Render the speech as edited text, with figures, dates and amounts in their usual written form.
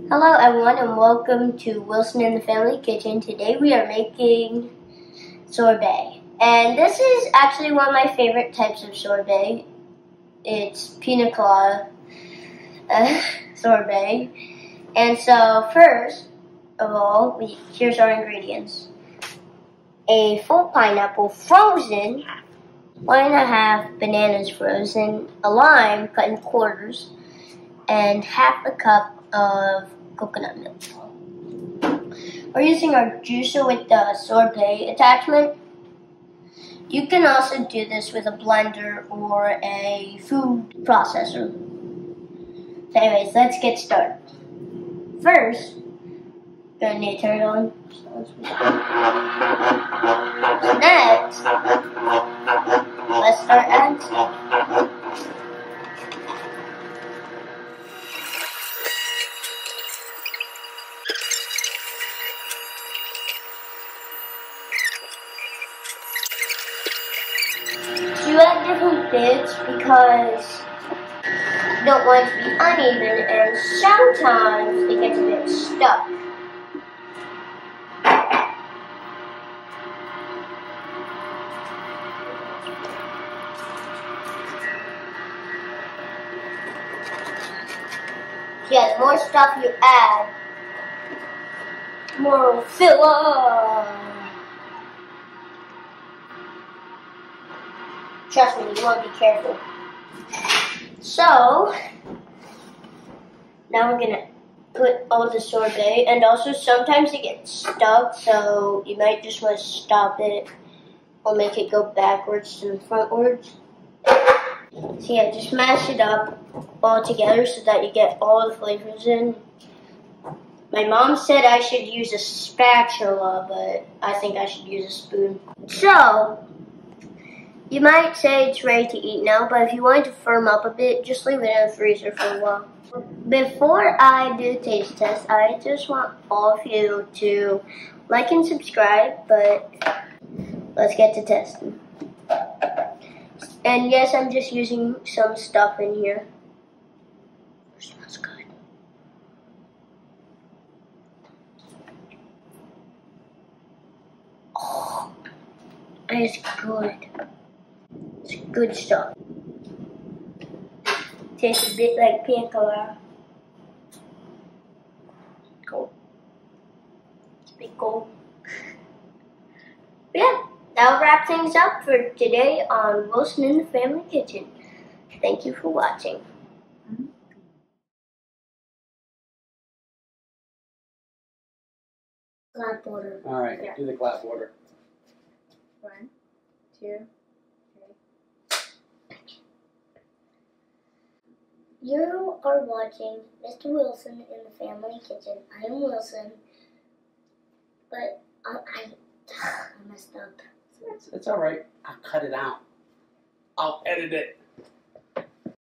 Hello everyone and welcome to Wilson and the Family Kitchen. Today we are making sorbet. And this is actually one of my favorite types of sorbet. It's Pina Colada sorbet. And so first of all, here's our ingredients. A full pineapple frozen, 1.5 bananas frozen, a lime cut in quarters, and half a cup of coconut milk. We're using our juicer with the sorbet attachment. You can also do this with a blender or a food processor. So anyways, let's get started. First, gonna need to turn it on. Next, let's start adding stuff. You add different bits because you don't want it to be uneven, and sometimes it gets a bit stuck. Yeah, the more stuff you add, the more will fill up. Trust me, you want to be careful. So, now we're going to put all the sorbet, and also sometimes it gets stuck, so you might just want to stop it or make it go backwards and frontwards. So yeah, just mash it up all together so that you get all the flavors in. My mom said I should use a spatula, but I think I should use a spoon. So, you might say it's ready to eat now, but if you want it to firm up a bit, just leave it in the freezer for a while. Before I do the taste test, I just want all of you to like and subscribe, but let's get to testing. And yes, I'm just using some stuff in here. It smells good. Oh, it's good. It's good stuff. Tastes a bit like Pina Colada. Cool. It's a bit cold. But yeah, that'll wrap things up for today on Wilson in the Family Kitchen. Thank you for watching. Clap order. All right, yeah. Do the clap order. 1, 2, 3. You are watching Mr. Wilson in the Family Kitchen. I am Wilson, but I messed up. It's all right. I'll cut it out. I'll edit it.